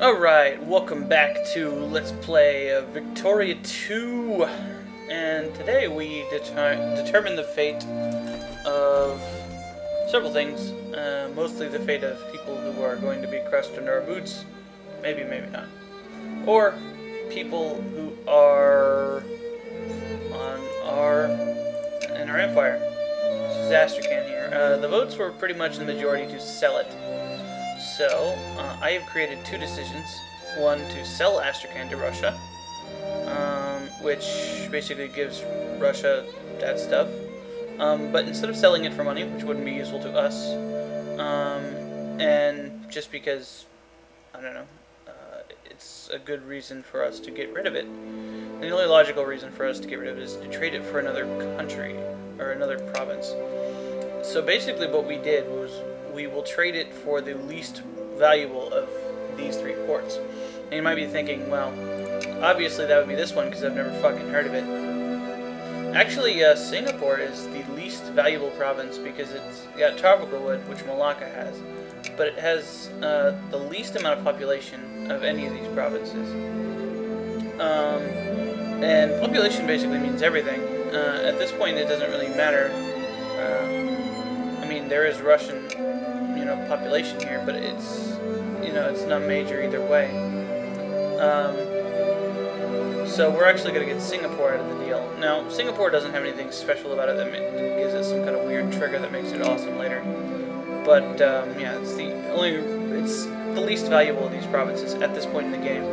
Alright, welcome back to Let's Play Victoria 2, and today we determine the fate of several things, mostly the fate of people who are going to be crushed under our boots, maybe not, or people who are in our empire. This is Astrakhan here. The votes were pretty much the majority to sell it. So, I have created two decisions. One, to sell Astrakhan to Russia, which basically gives Russia that stuff. But instead of selling it for money, which wouldn't be useful to us, and just because, I don't know, it's a good reason for us to get rid of it. And the only logical reason for us to get rid of it is to trade it for another country, or another province. So basically what we did was, we will trade it for the least valuable of these three ports. And you might be thinking, well, obviously that would be this one because I've never fucking heard of it. Actually, Singapore is the least valuable province because it's got tropical wood, which Malacca has, but it has the least amount of population of any of these provinces. And population basically means everything. At this point, it doesn't really matter. I mean, there is Russian population here, but it's it's not major either way. So we're actually going to get Singapore out of the deal. Now, Singapore doesn't have anything special about it that gives it some kind of weird trigger that makes it awesome later. But yeah, it's the least valuable of these provinces at this point in the game.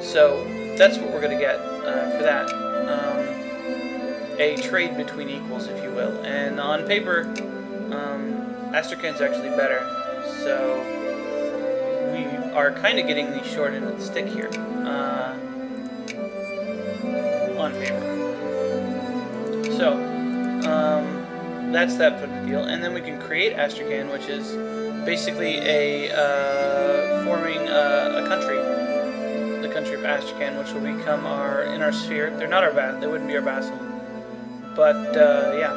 So that's what we're going to get for that. A trade between equals, if you will. And on paper, Astrakhan's actually better, so we are kind of getting the short end of the stick here, on paper. So, that's that part of the deal, and then we can create Astrakhan, which is basically forming a country, the country of Astrakhan, which will become in our sphere. They're not our they wouldn't be our vassal, but yeah.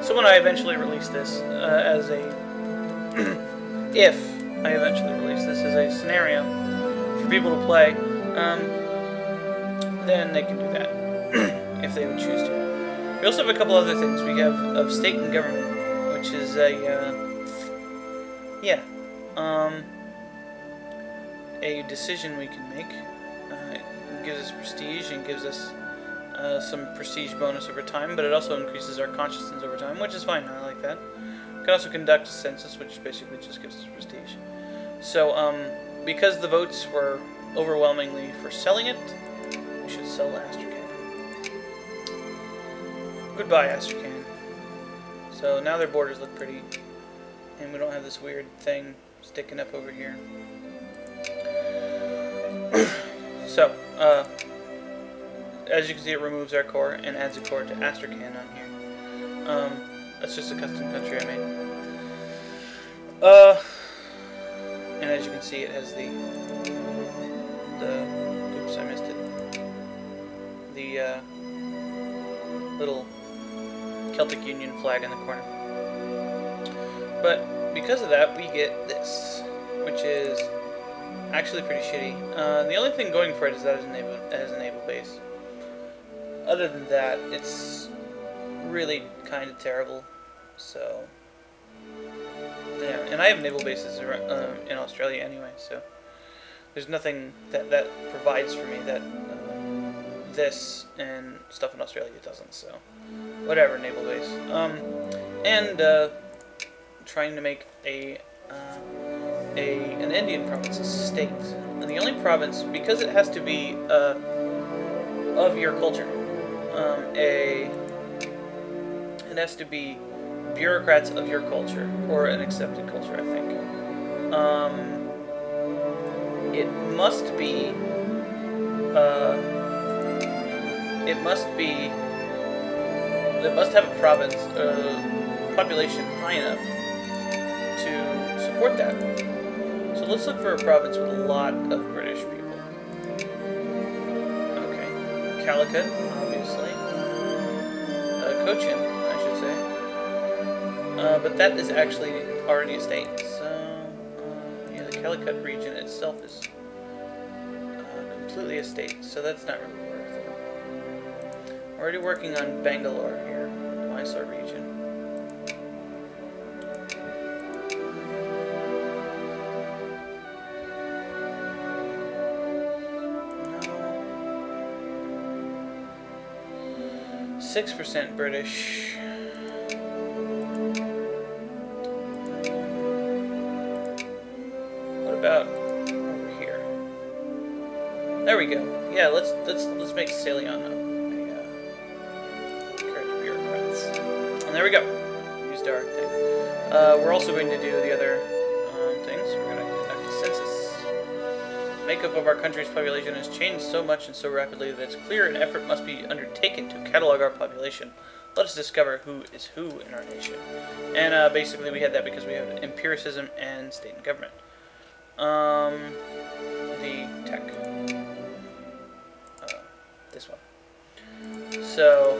So when I eventually release this as a, if I eventually release this as a scenario for people to play, then they can do that if they would choose to. We also have a couple other things. We have of state and government, which is a decision we can make. It gives us prestige and gives us some prestige bonus over time, but it also increases our consciousness over time, which is fine. I like that. We can also conduct a census, which basically just gives us prestige. So, because the votes were overwhelmingly for selling it, we should sell Astrakhan. Goodbye, Astrakhan. So now their borders look pretty, and we don't have this weird thing sticking up over here. So, as you can see, it removes our core and adds a core to Astrakhan on here. That's just a custom country I made. And as you can see, it has the oops, I missed it. The little Celtic Union flag in the corner. But because of that, we get this, which is actually pretty shitty. The only thing going for it is that it has a naval base. Other than that, it's really kind of terrible. So, yeah, and I have naval bases in Australia anyway, so there's nothing that provides for me that this and stuff in Australia doesn't. So, whatever, naval base. And trying to make an Indian province a state, and the only province, because it has to be of your culture. It has to be bureaucrats of your culture, or an accepted culture, I think. It must have a province, population high enough to support that. So let's look for a province with a lot of British people. Okay, Calicut, obviously. Cochin, I should say. But that is actually already a state, so yeah, the Calicut region itself is completely a state, so that's not really worth it. We're already working on Bangalore here, Mysore region. No. 6% British. What about over here? There we go. Yeah, let's make Ceylon a carriage bureaucrats. And there we go. Used our thing. We're also going to do the other things. We're going to conduct a census. The makeup of our country's population has changed so much and so rapidly that it's clear an effort must be undertaken to catalog our population. Let us discover who is who in our nation. And basically we had that because we have empiricism and state and government. The tech. This one. So,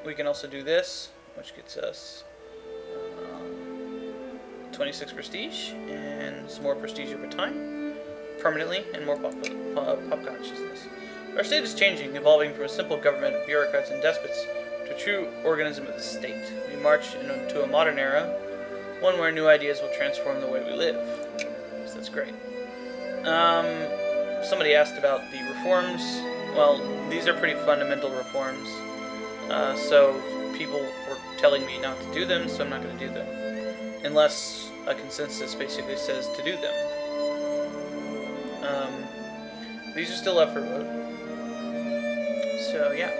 we can also do this, which gets us 26 prestige and some more prestige over time, permanently, and more pop consciousness. Our state is changing, evolving from a simple government of bureaucrats and despots to a true organism of the state. We march into a modern era, one where new ideas will transform the way we live. So that's great. Somebody asked about the reforms. Well, these are pretty fundamental reforms. So people were telling me not to do them, so I'm not going to do them. Unless a consensus basically says to do them. These are still up for vote. So, yeah.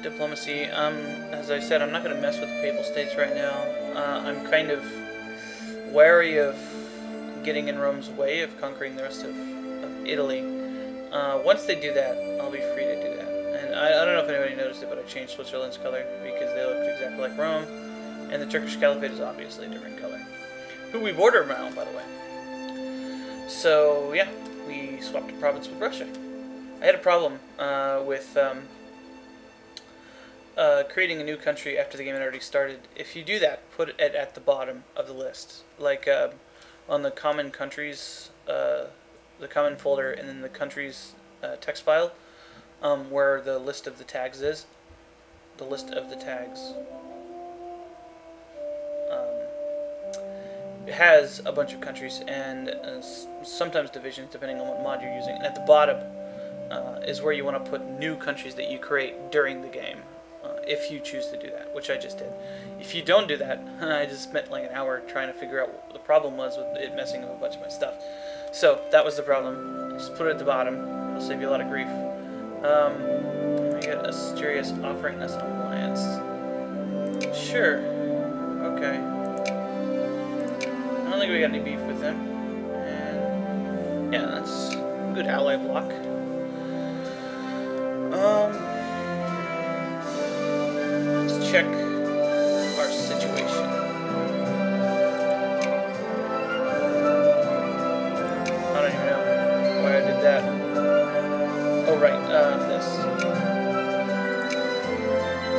Diplomacy. As I said, I'm not going to mess with the Papal States right now. I'm kind of wary of getting in Rome's way of conquering the rest of Italy. Once they do that, I'll be free to do that. And I don't know if anybody noticed it, but I changed Switzerland's color because they looked exactly like Rome. And the Turkish Caliphate is obviously a different color. Who we border around, by the way. So, yeah, we swapped a province with Russia. I had a problem with creating a new country after the game had already started. If you do that, put it at the bottom of the list. Like on the common countries, the common folder, and then the countries text file, where the list of the tags is. The list of the tags. It has a bunch of countries and sometimes divisions depending on what mod you're using. And at the bottom is where you want to put new countries that you create during the game, if you choose to do that, which I just did. If you don't do that, I just spent like an hour trying to figure out what the problem was with it messing up a bunch of my stuff. So that was the problem. Just put it at the bottom. It'll save you a lot of grief. We got Asturias offering us an alliance. Sure. Okay. I don't think we got any beef with them. And yeah, that's a good ally block. Let's check our situation. I don't even know why I did that. Oh right, this.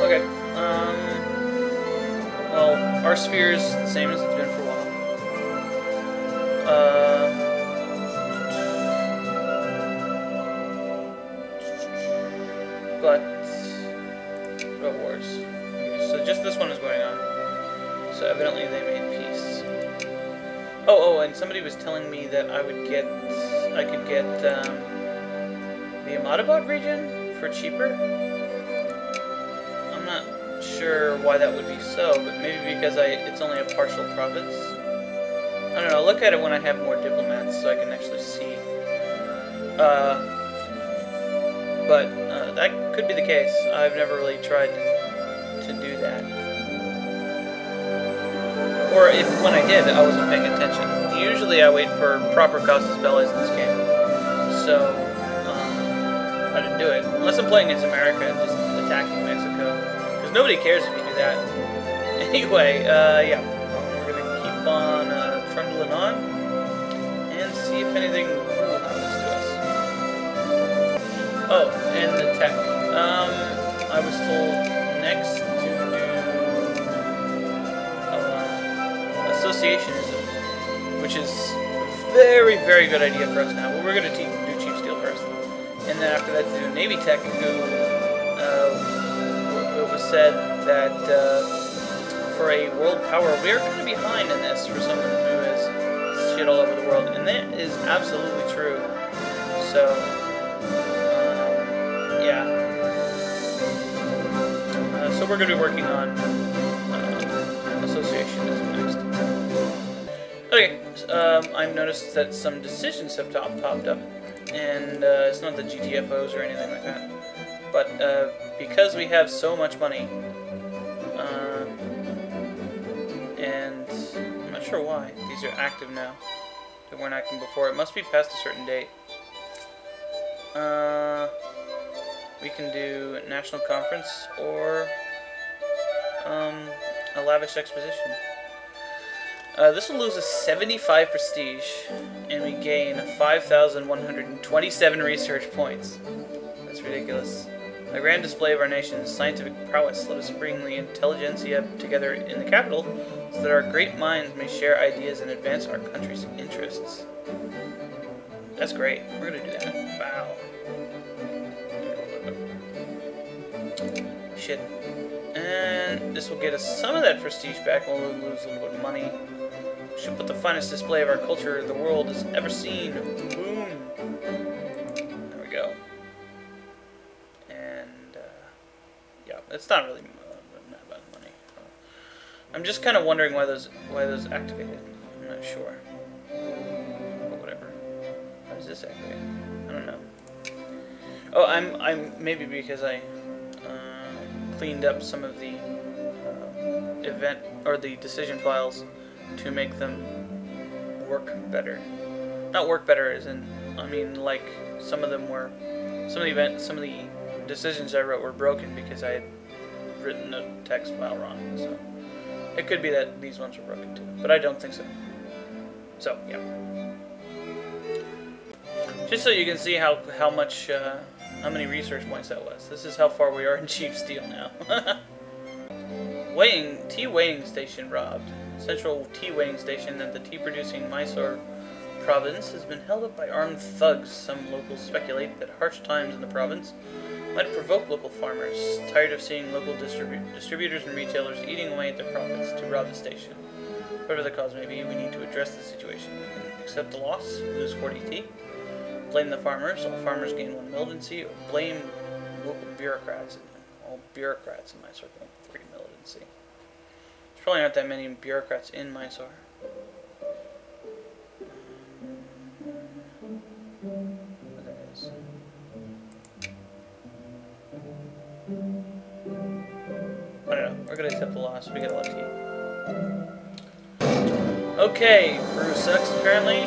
Okay. Well, our sphere is the same as it's been for a while. But what wars? Okay, so just this one is going on. So evidently they made peace. Oh, and somebody was telling me that I could get the Ahmadabad region for cheaper. I'm not sure why that would be so, but maybe because it's only a partial province. I don't know, I'll look at it when I have more diplomats so I can actually see. But that could be the case. I've never really tried to do that. Or if when I did, I wasn't paying attention. Usually I wait for proper casus bellis in this game. So, I didn't do it. Unless I'm playing against America and just attacking Mexico. Because nobody cares if you do that. Anyway, yeah. We're going to keep on trundling on and see if anything cool happens to us. Oh, and the tech. I was told next to do associationism, which is a very, very good idea for us now. But we're going to do cheap steel first. And then after that, to do Navy Tech, who it was said that for a world power, we're kind of behind in this for someone who has shit all over the world. And that is absolutely true. So, yeah. So we're going to be working on associationism next. Okay, I've noticed that some decisions have popped up. And it's not the GTFOs or anything like that. But because we have so much money, and I'm not sure why, these are active now. They weren't active before. It must be past a certain date. We can do a national conference or a lavish exposition. This will lose us 75 prestige, and we gain 5,127 research points. That's ridiculous. A grand display of our nation's scientific prowess. Let us bring the intelligentsia together in the capital, so that our great minds may share ideas and advance our country's interests. That's great. We're gonna do that. Wow. Shit. And this will get us some of that prestige back, and we'll lose a little bit of money. Should put the finest display of our culture the world has ever seen. Boom. There we go. And yeah, it's not really about money. I'm just kind of wondering why those activated. I'm not sure. But whatever. How does this activate? I don't know. Oh, I'm maybe because I cleaned up some of the event or the decision files to make them work better. Not work better as in, I mean, like some of the decisions I wrote were broken because I had written the text file wrong. So it could be that these ones were broken too, but I don't think so. So yeah, just so you can see how many research points that was. This is how far we are in cheap steel now. Tea weighing station robbed. Central tea weighing station at the tea-producing Mysore province has been held up by armed thugs. Some locals speculate that harsh times in the province might provoke local farmers, tired of seeing local distributors and retailers eating away at their profits, to rob the station. Whatever the cause may be, we need to address the situation. We can accept the loss, lose 40 tea, blame the farmers, all farmers gain 1 militancy, or blame local bureaucrats. All bureaucrats in Mysore gain 3 militancy. There's probably not that many bureaucrats in Mysore. What that is. I don't know. We're gonna accept the loss. We get a lot of tea. Okay, Peru sucks apparently,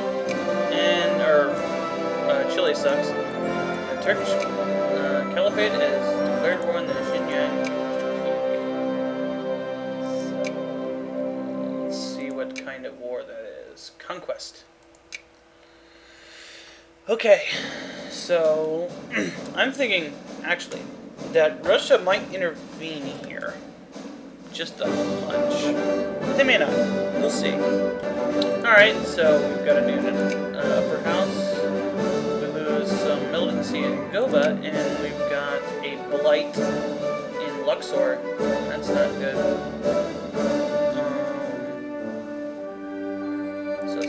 and Chile sucks. The Turkish Caliphate has declared war on the Xinjiang. What kind of war that is. Conquest. Okay, so I'm thinking actually that Russia might intervene here. Just a hunch. But they may not. We'll see. Alright, so we've got a new upper house. We lose some militancy in Goba, and we've got a blight in Luxor. That's not good.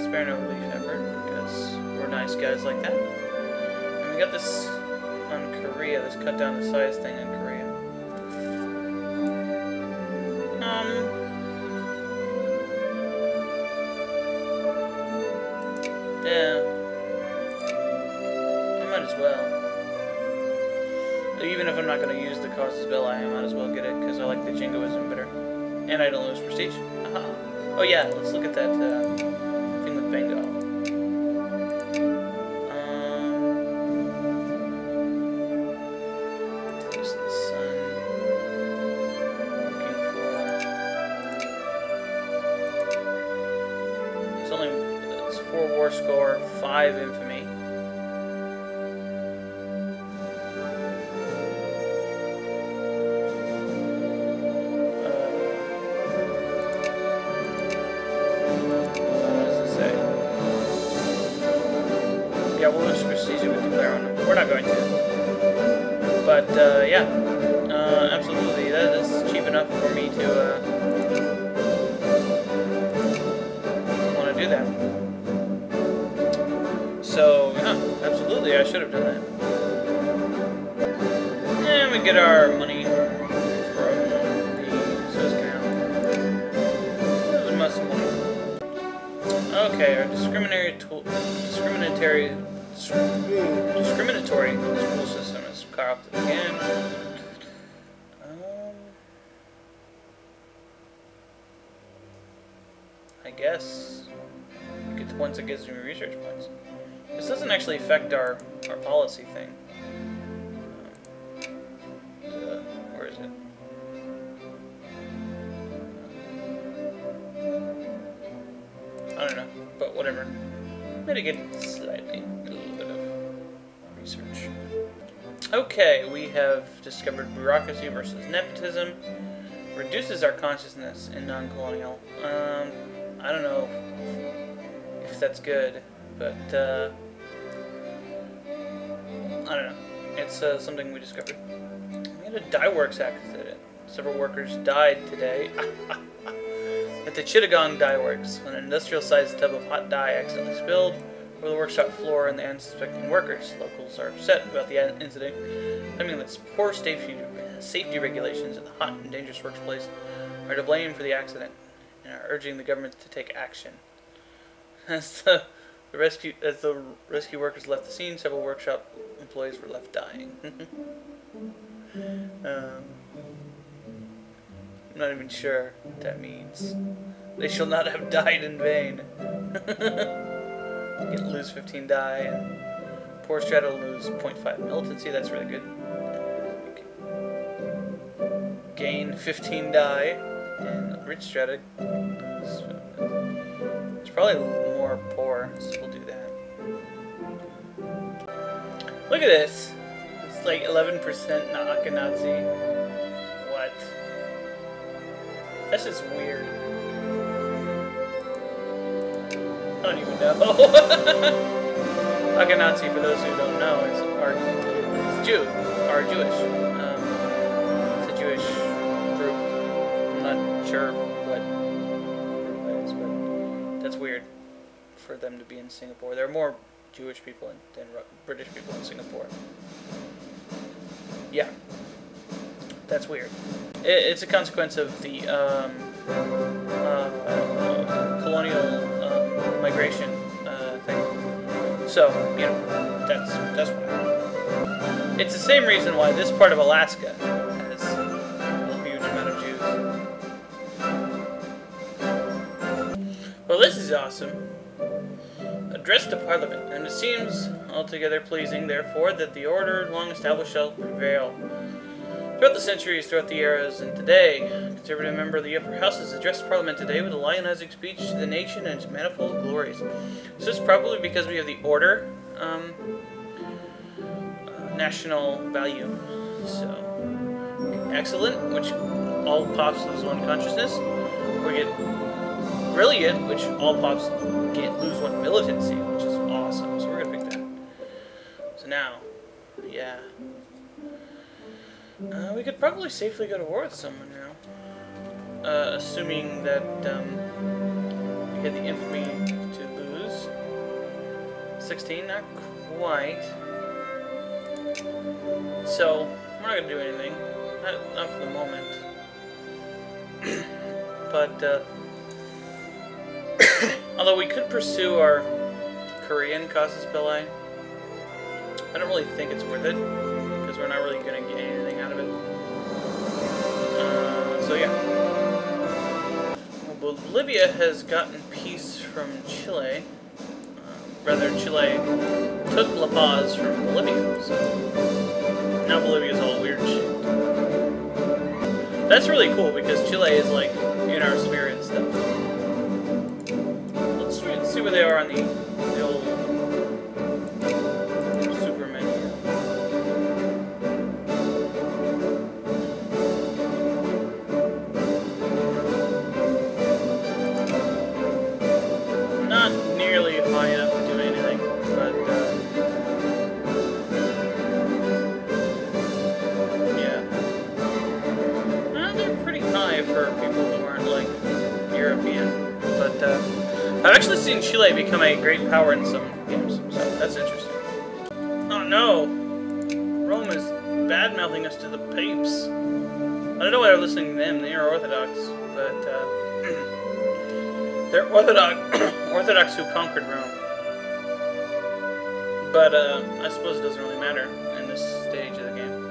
Spare no relief effort, because we're nice guys like that. And we got this on Korea, this cut down the size thing on Korea. Yeah. I might as well. Even if I'm not going to use the causes bill, I might as well get it, because I like the jingoism better. And I don't lose prestige. Aha. Oh yeah, let's look at that thing with Bengal. Face of the sun. Looking for... It's 4 war score, 5 infamy. Yeah, we'll just proceed to declare on them. We're not going to. But, yeah. Absolutely. That's cheap enough for me to, want to do that. So, yeah, absolutely, I should have done that. And we get our money from the Suez Canal. We must have money. Okay, our discriminatory school system is corrupted again. I guess get the points that gives me research points. This doesn't actually affect our policy thing. Where is it? I don't know, but whatever. Mitigate slightly, a little bit of research. Okay, we have discovered bureaucracy versus nepotism. Reduces our consciousness in non-colonial. I don't know if that's good, but I don't know. It's something we discovered. We had a dye works accident. Several workers died today at the Chittagong Dye Works when an industrial-sized tub of hot dye accidentally spilled over the workshop floor and the unsuspecting workers. Locals are upset about the incident, claiming that poor safety regulations in the hot and dangerous workplace are to blame for the accident, and are urging the government to take action. As the rescue workers left the scene, several workshop employees were left dying. I'm not even sure what that means. They shall not have died in vain. Lose 15 dye, and poor strata lose 0.5 militancy. That's really good. Gain 15 dye, and rich strata. It's probably more poor, so we'll do that. Look at this. It's like 11% Akhenazi. What? That's just weird. I don't even know. Akhenazi, for those who don't know, is Jewish. It's a Jewish group. I'm not sure what group that is, but that's weird for them to be in Singapore. There are more Jewish people than British people in Singapore. Yeah, that's weird. It's a consequence of the colonial migration thing. So, you know, that's why. It's the same reason why this part of Alaska has a huge amount of Jews. Well, this is awesome. Address to Parliament, and it seems altogether pleasing, therefore, that the order long established shall prevail. Throughout the centuries, throughout the eras, and today, a conservative member of the upper house has addressed Parliament today with a lionizing speech to the nation and its manifold glories. This is probably because we have the order, national value. So, excellent, which all pops lose one consciousness. We get brilliant, which all pops lose one militancy, which is awesome. So we're gonna pick that. So now, yeah. We could probably safely go to war with someone now. Assuming that we had the infamy to lose. 16, not quite. So, we're not going to do anything. Not for the moment. But, although we could pursue our Korean casus belli, I don't really think it's worth it, because we're not really going to get anything out of it. So yeah. Well, Bolivia has gotten peace from Chile. Rather, Chile took La Paz from Bolivia, so now Bolivia's all weird shit. That's really cool, because Chile is like in our sphere and stuff. Let's see where they are on the old super menu. Not nearly high enough to do anything, but I've actually seen Chile become a great power in some games, so that's interesting. Oh no! Rome is bad-mouthing us to the papes. I don't know why they're listening to them. They are Orthodox, but they're Orthodox who conquered Rome. But I suppose it doesn't really matter in this stage of the game.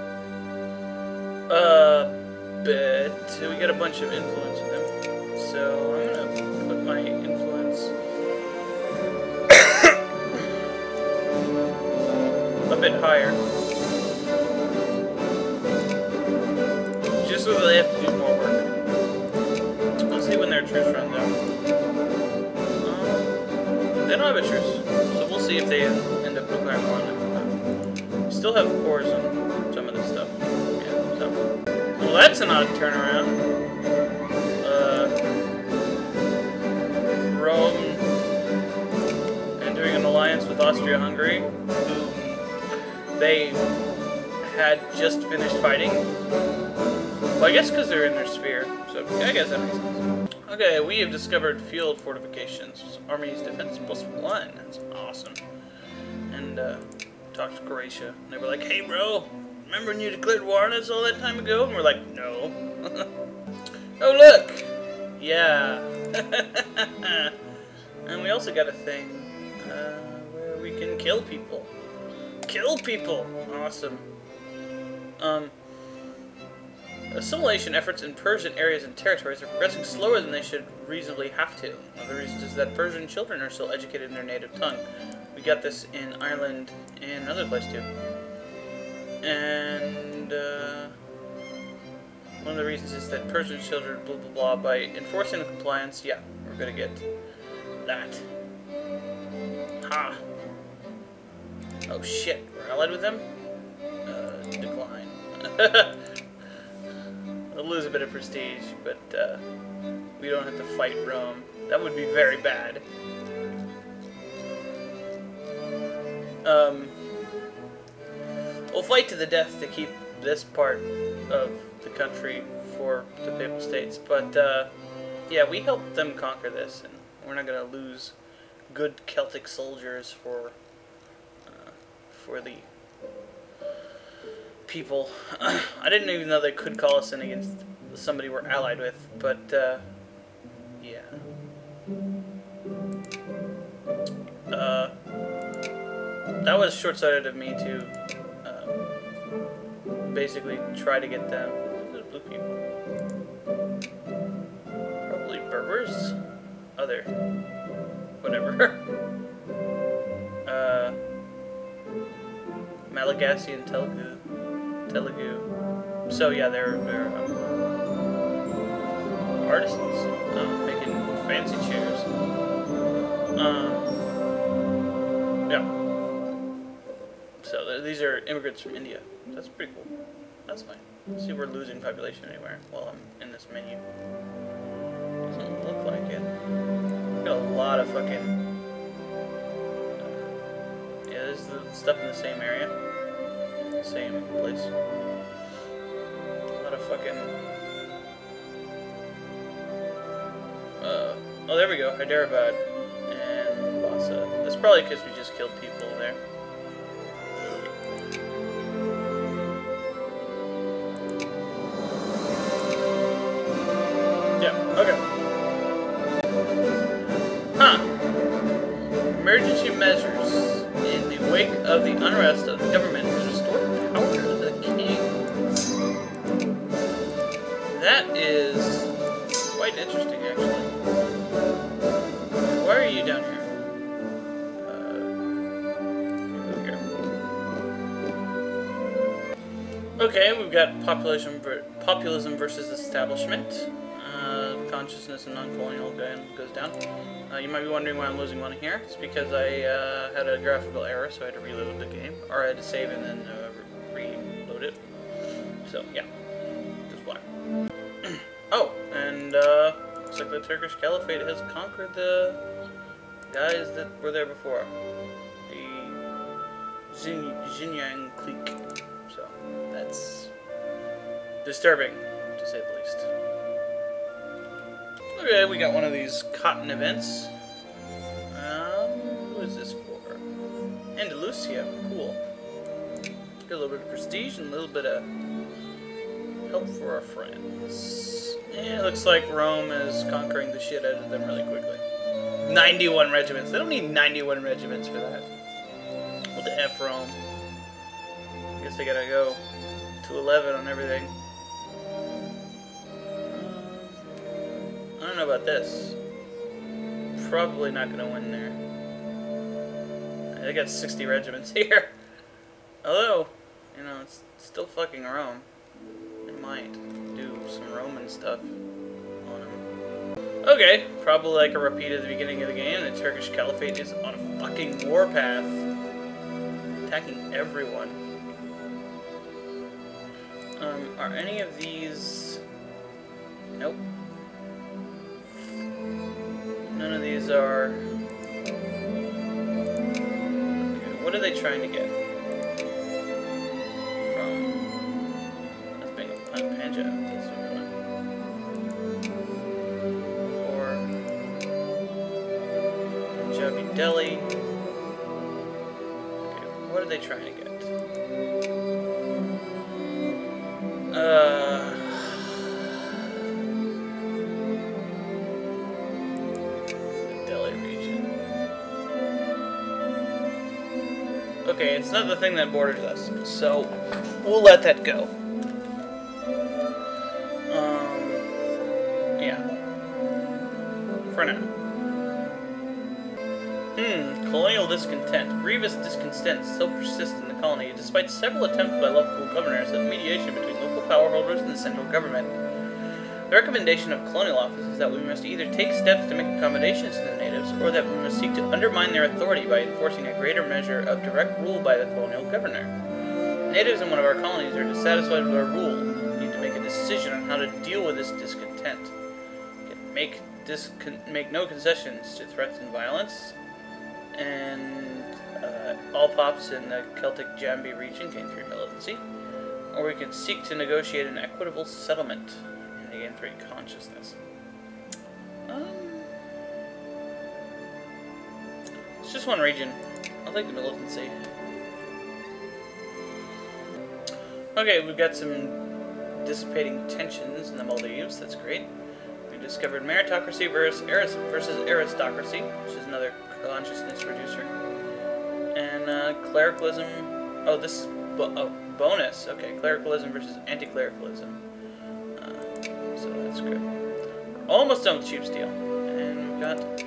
But we got a bunch of influence with them, so I'm gonna put my influence a bit higher, just so that they have to do more work. Let's see when their truce runs out. They don't have a truce, so we'll see if they end up declaring war on them. We still have cores on some of this stuff. Yeah, so. Well, that's an odd turnaround. Rome entering an alliance with Austria-Hungary, who they had just finished fighting. Well, I guess because they're in their sphere, so I guess that makes sense. Okay, we have discovered field fortifications. Army's defense +1. That's awesome. And talked to Croatia. And they were like, hey bro, remember when you declared war on us all that time ago? And we're like, no. Oh look! Yeah. And we also got a thing where we can kill people. Kill people! Awesome. Assimilation efforts in Persian areas and territories are progressing slower than they should reasonably have to. One of the reasons is that Persian children are still educated in their native tongue. We got this in Ireland and another place too. And one of the reasons is that Persian children, blah blah blah, by enforcing the compliance, yeah, we're gonna get that. Ha! Oh shit, we're allied with them? Decline. We'll lose a bit of prestige, but we don't have to fight Rome. That would be very bad. We'll fight to the death to keep this part of the country for the Papal States, but yeah, we helped them conquer this, and we're not going to lose good Celtic soldiers for the people. I didn't even know they could call us in against somebody we're allied with, but yeah. That was short-sighted of me to basically try to get them. Those blue people. Probably Berbers? Other. Whatever. Malagasy and Telugu. So yeah, they're artisans making fancy chairs. Yeah. So these are immigrants from India. That's pretty cool. That's fine. Let's see if we're losing population anywhere while I'm in this menu. Doesn't look like it. We got a lot of fucking. Yeah, this is the stuff in the same area. Same place. A lot of fucking. Oh, there we go. Hyderabad and Lhasa. That's probably because we just killed people there. Yeah. Okay. Huh. Emergency measures in the wake of the unrest of the government to restore power to the king. That is quite interesting, actually. Why are you down here? Go here. Okay, we've got populism versus establishment. Consciousness and non-colonial goes down. You might be wondering why I'm losing money here. It's because I had a graphical error, so I had to reload the game. Or I had to save and then reload it. So, yeah. That's why. Oh, and looks like the Turkish Caliphate has conquered the guys that were there before. The Xinjiang clique. So, that's disturbing, to say the least. Okay, we got one of these cotton events. Nicosia. Cool. Get a little bit of prestige and a little bit of help for our friends. And it looks like Rome is conquering the shit out of them really quickly. 91 regiments. They don't need 91 regiments for that. What the F, Rome? I guess they gotta go to 11 on everything. I don't know about this. Probably not gonna win there. They got 60 regiments here. Although, you know, it's still fucking Rome. They might do some Roman stuff on them. Okay, probably like a repeat at the beginning of the game. The Turkish Caliphate is on a fucking warpath. Attacking everyone. Are any of these... Nope. None of these are... Okay, what are they trying to get? From... That's being a Punjab. That's what we're doing. For... Punjabi Delhi. Okay, what are they trying to get? Delhi region. Okay, it's not the thing that borders us, so we'll let that go. Yeah. For now. Colonial discontent. Grievous discontent still persists in the colony, despite several attempts by local governors at mediation between local power holders and the central government. The recommendation of colonial office is that we must either take steps to make accommodations to the natives, or that we must seek to undermine their authority by enforcing a greater measure of direct rule by the colonial governor. The natives in one of our colonies are dissatisfied with our rule. We need to make a decision on how to deal with this discontent. Make no concessions to threats and violence, and all pops in the Celtic Jambi region gain 3 militancy, or we can seek to negotiate an equitable settlement and gain 3 consciousness. It's just one region. I'll take the militancy. Okay, we've got some dissipating tensions in the Maldives. That's great. We discovered meritocracy versus aristocracy, which is another consciousness reducer. And clericalism. Oh, this is bonus. Okay, clericalism versus anti-clericalism. So that's good. We're almost done with cheap steel. And we've got a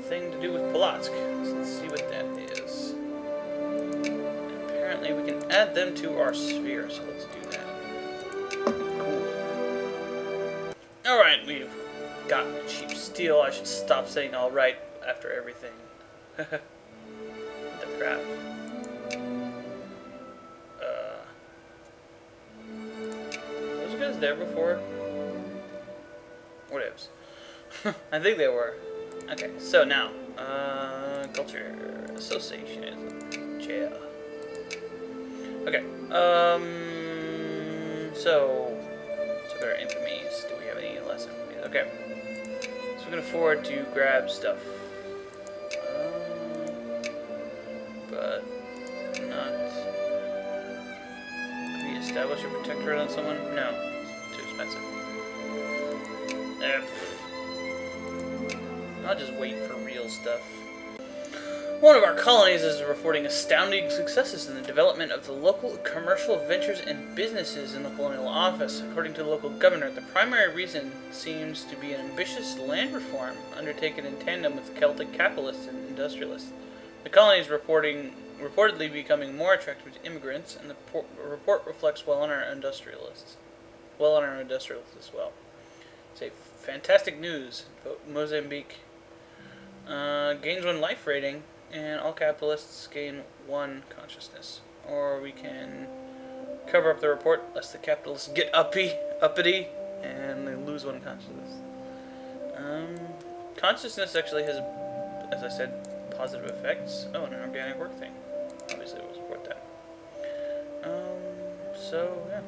thing to do with Polotsk. So let's see what that is. And apparently we can add them to our sphere, so let's do that. Cool. Alright, we've got cheap steel. I should stop saying alright after everything. What the crap? Was you guys there before? Whatevs. I think they were. Okay, so now, culture associationism. Yeah. Okay, so there are infamies. Do we have any less infamies? Okay. So we can afford to grab stuff. But not... Can we establish a protectorate on someone? No. It's too expensive. I'll just wait for real stuff. One of our colonies is reporting astounding successes in the development of the local commercial ventures and businesses in the colonial office. According to the local governor, the primary reason seems to be an ambitious land reform undertaken in tandem with Celtic capitalists and industrialists. The colony is reportedly becoming more attractive to immigrants, and the report reflects well on our industrialists. As well. Say fantastic news. Mozambique gains 1 life rating, and all capitalists gain 1 consciousness. Or we can cover up the report lest the capitalists get uppity, and they lose 1 consciousness. Consciousness actually has, as I said, positive effects. Oh, an organic work thing. Obviously, we'll support that. So, yeah.